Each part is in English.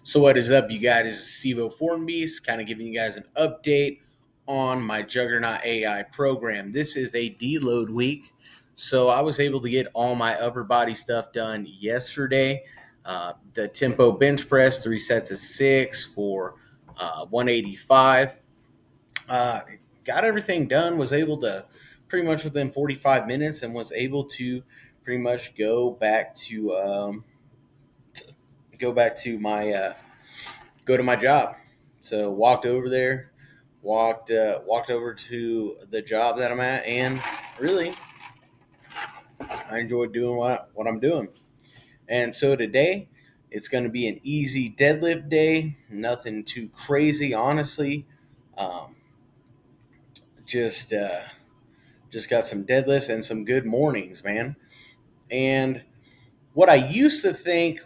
So what is up, you guys? This is Steve Form Beast, kind of giving you guys an update on my Juggernaut AI program. This is a deload week, so I was able to get all my upper body stuff done yesterday. The tempo bench press, 3 sets of 6 for 185. Uh, got everything done. Was able to pretty much within 45 minutes, and was able to pretty much go back to my go to my job. So walked over there, walked over to the job that I'm at, and really I enjoyed doing what I'm doing. And so today it's going to be an easy deadlift day, nothing too crazy, honestly. Um, just just got some deadlifts and some good mornings, man. And what I used to think,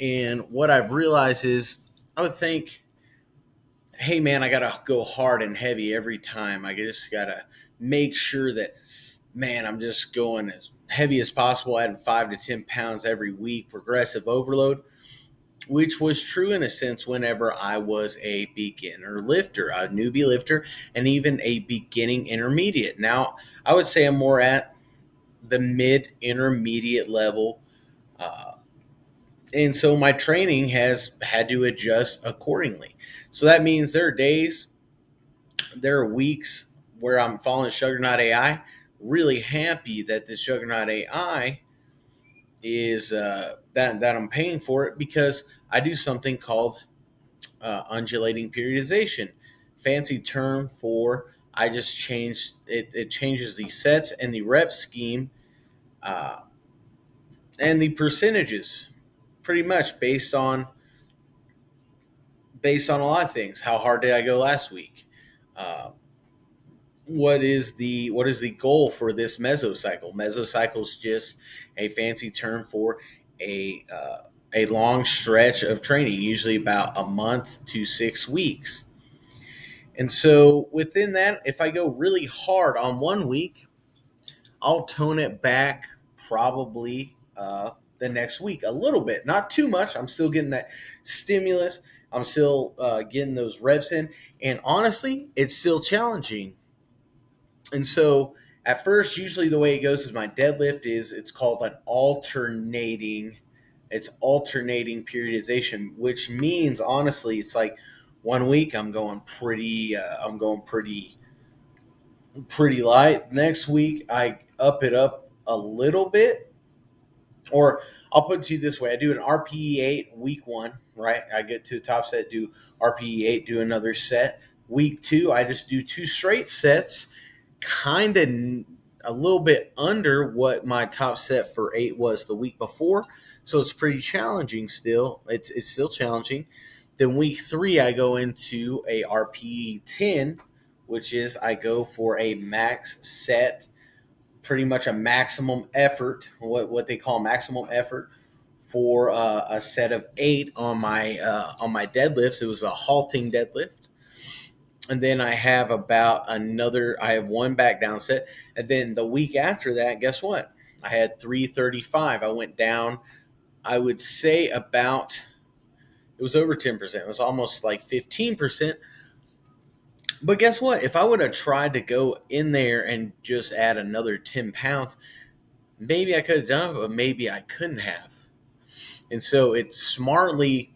and what I've realized is, I would think, hey man, I gotta go hard and heavy every time. I just gotta make sure that, man, I'm just going as heavy as possible, adding 5 to 10 pounds every week, progressive overload, which was true in a sense whenever I was a beginner lifter, a newbie lifter, and even a beginning intermediate. Now, I would say I'm more at the mid intermediate level. Uh, and so my training has had to adjust accordingly. So that means there are weeks where I'm following Juggernaut AI, really happy that this Juggernaut AI is that I'm paying for it, because I do something called undulating periodization, fancy term for I just changed it. It changes the sets and the rep scheme uh, and the percentages, pretty much based on a lot of things. How hard did I go last week? Uh, what is the goal for this mesocycle? Mesocycle is just a fancy term for a uh, a long stretch of training, usually about a month to 6 weeks. And so within that, if I go really hard on one week, I'll tone it back probably the next week a little bit, not too much. I'm still getting that stimulus. I'm still getting those reps in, and honestly, it's still challenging. And so at first, usually the way it goes with my deadlift is it's called an alternating periodization, which means honestly it's like one week I'm going pretty light. Next week I up it up a little bit, or I'll put it to you this way: I do an RPE 8 week one, right? I get to the top set, do RPE 8, do another set. Week two, I just do 2 straight sets, kind of a little bit under what my top set for 8 was the week before. So it's pretty challenging still. It's still challenging. Then week three, I go into a RPE 10, which is I go for a max set, pretty much a maximum effort, what they call maximum effort for a set of 8 on my deadlifts. It was a halting deadlift, and then I have one back down set, and then the week after that, guess what? I had 335. I went down. I would say about it was over 10%. It was almost like 15%. But guess what? If I would have tried to go in there and just add another 10 pounds, maybe I could have done it, but maybe I couldn't have. And so it's smartly,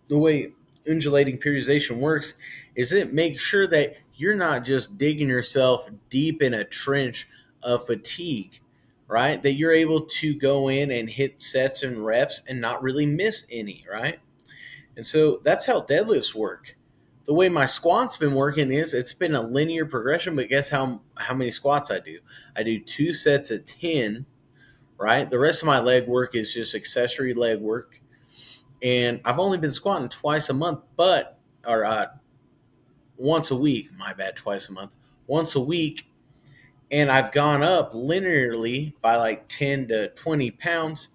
the way undulating periodization works is it makes sure that you're not just digging yourself deep in a trench of fatigue, right? That you're able to go in and hit sets and reps and not really miss any, right? And so that's how deadlifts work. The way my squats been working is it's been a linear progression, but guess how many squats I do? I do 2 sets of 10, right? The rest of my leg work is just accessory leg work. And I've only been squatting twice a month, or once a week, my bad, twice a month, once a week. And I've gone up linearly by like 10 to 20 pounds.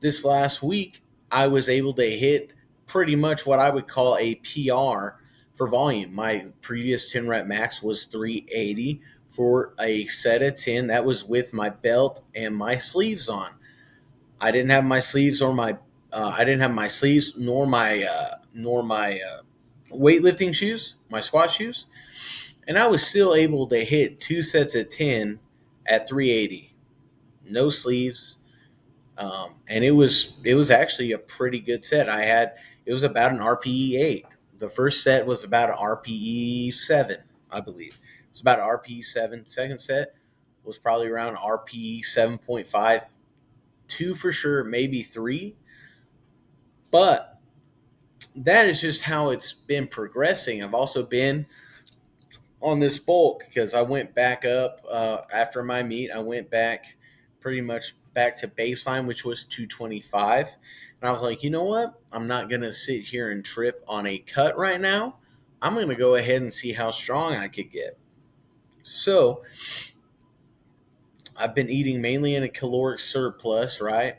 This last week, I was able to hit pretty much what I would call a PR for volume. My previous 10 rep max was 380 for a set of 10. That was with my belt and my sleeves on. I didn't have my sleeves or my I didn't have my sleeves nor my weightlifting shoes, my squat shoes, and I was still able to hit 2 sets of 10 at 380, no sleeves, and it was actually a pretty good set. It was about an RPE 8. The first set was about an RPE 7, I believe. It's about an RPE 7. Second set was probably around RPE 7.5, 2 for sure, maybe 3. But that is just how it's been progressing. I've also been on this bulk because I went back up after my meet. I went back pretty much back to baseline, which was 225. And I was like, you know what? I'm not going to sit here and trip on a cut right now. I'm going to go ahead and see how strong I could get. So I've been eating mainly in a caloric surplus, right?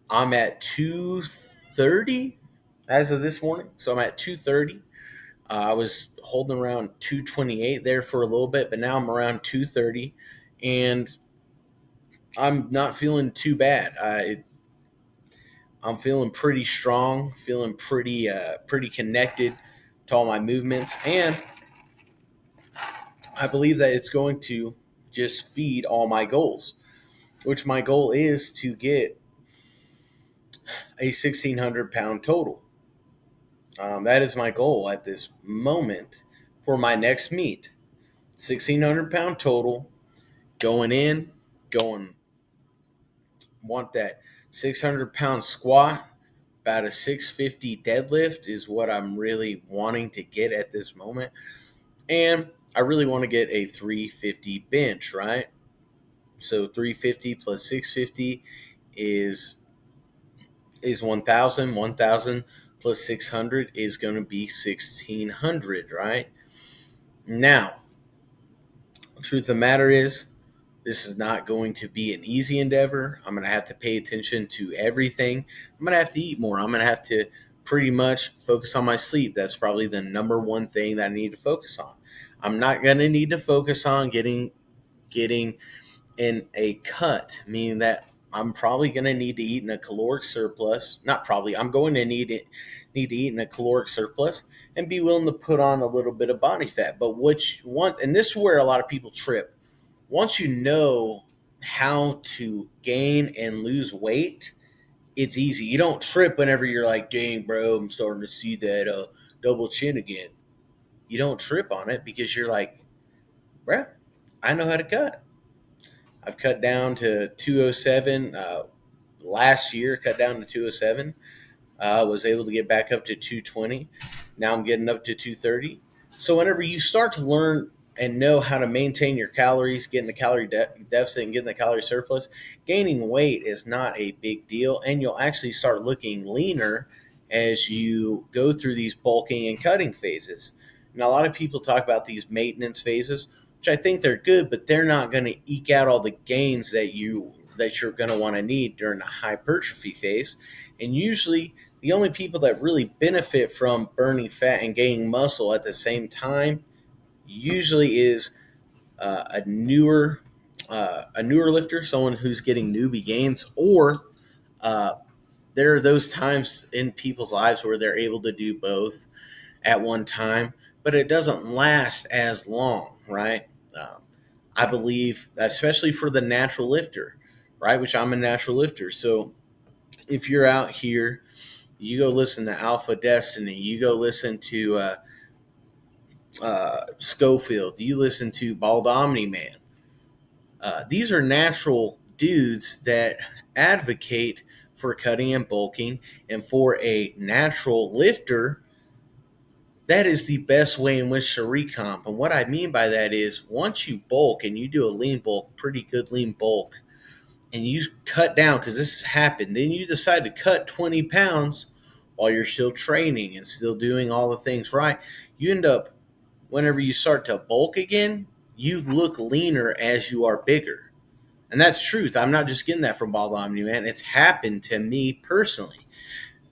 I'm at 230 as of this morning. So I'm at 230. I was holding around 228 there for a little bit, but now I'm around 230, and I'm not feeling too bad. I'm feeling pretty strong, feeling pretty connected to all my movements, and I believe that it's going to just feed all my goals, which my goal is to get a 1,600-pound total. That is my goal at this moment for my next meet. 1,600-pound total. Going in, going, want that 600-pound squat, about a 650 deadlift is what I'm really wanting to get at this moment. And I really want to get a 350 bench, right? So 350 plus 650 is 1,000. 1,000 plus 600 is going to be 1,600, right? Now, the truth of the matter is, this is not going to be an easy endeavor. I'm going to have to pay attention to everything. I'm going to have to eat more. I'm going to have to pretty much focus on my sleep. That's probably the number one thing that I need to focus on. I'm not going to need to focus on getting in a cut, meaning that I'm probably going to need to eat in a caloric surplus. Not probably. I'm going to need to eat in a caloric surplus and be willing to put on a little bit of body fat. But what you want, and this is where a lot of people trip. Once you know how to gain and lose weight, it's easy. You don't trip whenever you're like, dang, bro, I'm starting to see that double chin again. You don't trip on it because you're like, bro, I know how to cut. I've cut down to 207 last year, cut down to 207. Was able to get back up to 220. Now I'm getting up to 230. So whenever you start to learn and know how to maintain your calories, get in the calorie deficit and get in the calorie surplus, gaining weight is not a big deal. And you'll actually start looking leaner as you go through these bulking and cutting phases. Now, a lot of people talk about these maintenance phases, which I think they're good, but they're not going to eke out all the gains that you're going to want to need during the hypertrophy phase. And usually the only people that really benefit from burning fat and gaining muscle at the same time usually is a newer lifter, someone who's getting newbie gains, or uh, there are those times in people's lives where they're able to do both at one time, but it doesn't last as long, right? Um, I believe, especially for the natural lifter, right? Which I'm a natural lifter. So if you're out here, you go listen to Alpha Destiny, you go listen to Schofield, you listen to Bald Omni Man. These are natural dudes that advocate for cutting and bulking, and for a natural lifter, that is the best way in which to recomp. And what I mean by that is once you bulk and you do a lean bulk, pretty good lean bulk, and you cut down, because this has happened, then you decide to cut 20 pounds while you're still training and still doing all the things right, you end up, whenever you start to bulk again, you look leaner as you are bigger. And that's truth. I'm not just getting that from Bald Omni, man. It's happened to me personally.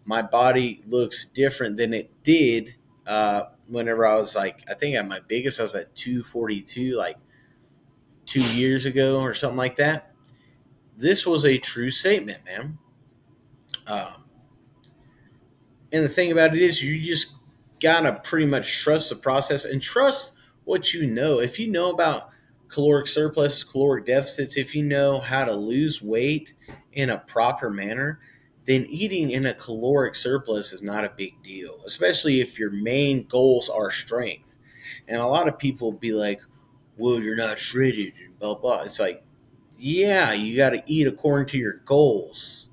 My body looks different than it did whenever I was like, I think at my biggest, I was at 242, like 2 years ago or something like that. This was a true statement, man. Uh, and the thing about it is, you just gotta pretty much trust the process and trust what you know. If you know about caloric surplus, caloric deficits, if you know how to lose weight in a proper manner, then eating in a caloric surplus is not a big deal, especially if your main goals are strength. And a lot of people be like, well, you're not shredded and blah, blah. It's like, yeah, you got to eat according to your goals.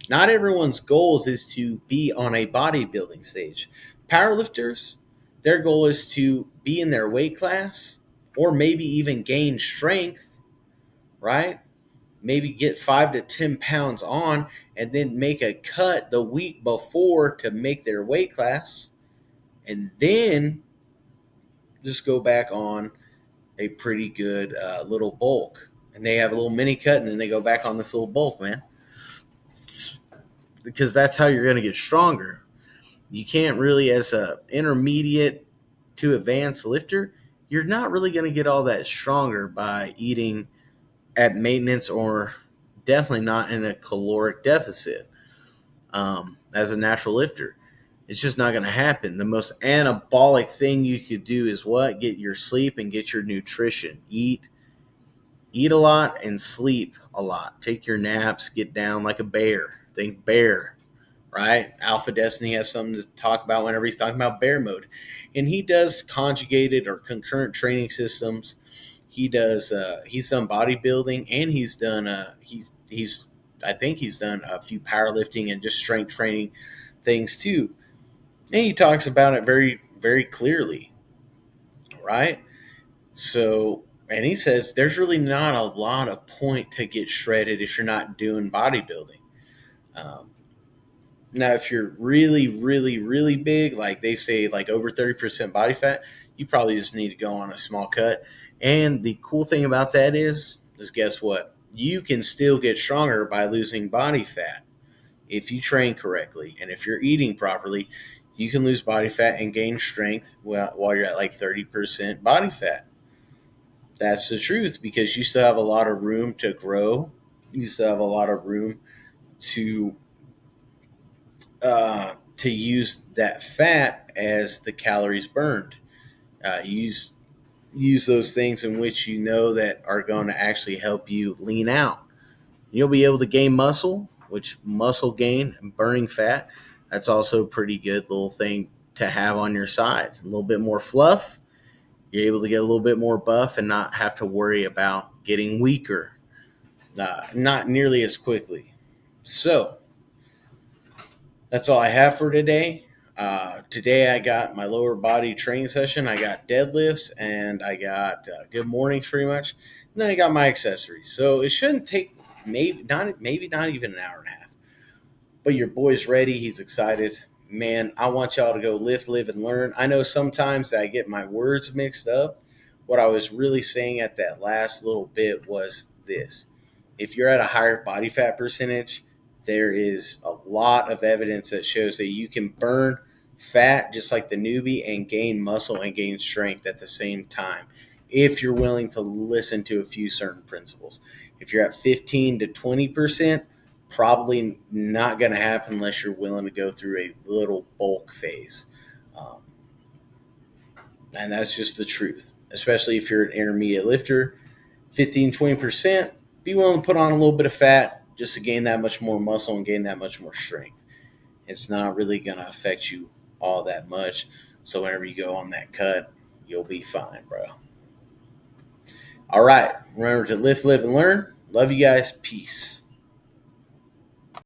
Not everyone's goals is to be on a bodybuilding stage. Powerlifters, their goal is to be in their weight class or maybe even gain strength, right? Maybe get 5 to 10 pounds on and then make a cut the week before to make their weight class and then just go back on a pretty good little bulk. And they have a little mini cut and then they go back on this little bulk, man. Because that's how you're going to get stronger. You can't really, as a intermediate to advanced lifter, you're not really going to get all that stronger by eating at maintenance or definitely not in a caloric deficit as a natural lifter. It's just not going to happen. The most anabolic thing you could do is what? Get your sleep and get your nutrition. Eat a lot and sleep a lot. Take your naps, get down like a bear. Think bear, right? Alpha Destiny has something to talk about whenever he's talking about bear mode. And he does conjugated or concurrent training systems. He's done bodybuilding and he's I think he's done a few powerlifting and just strength training things too. And he talks about it very, very clearly, right? So, and he says there's really not a lot of point to get shredded if you're not doing bodybuilding. Um, Now, if you're really, really, really big, like they say, like over 30% body fat, you probably just need to go on a small cut. And the cool thing about that is guess what? You can still get stronger by losing body fat if you train correctly and if you're eating properly. You can lose body fat and gain strength while you're at like 30% body fat. That's the truth because you still have a lot of room to grow. You still have a lot of room to to use that fat as the calories burned. Use those things in which you know that are going to actually help you lean out. You'll be able to gain muscle, which muscle gain and burning fat. That's also a pretty good little thing to have on your side. A little bit more fluff. You're able to get a little bit more buff and not have to worry about getting weaker, not nearly as quickly. So, that's all I have for today. Today I got my lower body training session. I got deadlifts and I got good mornings pretty much. And then I got my accessories. So it shouldn't take maybe not even an hour and a half. But your boy's ready. He's excited. Man, I want y'all to go lift, live, and learn. I know sometimes that I get my words mixed up. What I was really saying at that last little bit was this. If you're at a higher body fat percentage, there is a lot of evidence that shows that you can burn fat just like the newbie and gain muscle and gain strength at the same time if you're willing to listen to a few certain principles. If you're at 15 to 20%, probably not going to happen unless you're willing to go through a little bulk phase. Um, and that's just the truth, especially if you're an intermediate lifter. 15, 20%, be willing to put on a little bit of fat just to gain that much more muscle and gain that much more strength. It's not really going to affect you all that much. So whenever you go on that cut, you'll be fine, bro. All right. Remember to lift, live, and learn. Love you guys. Peace.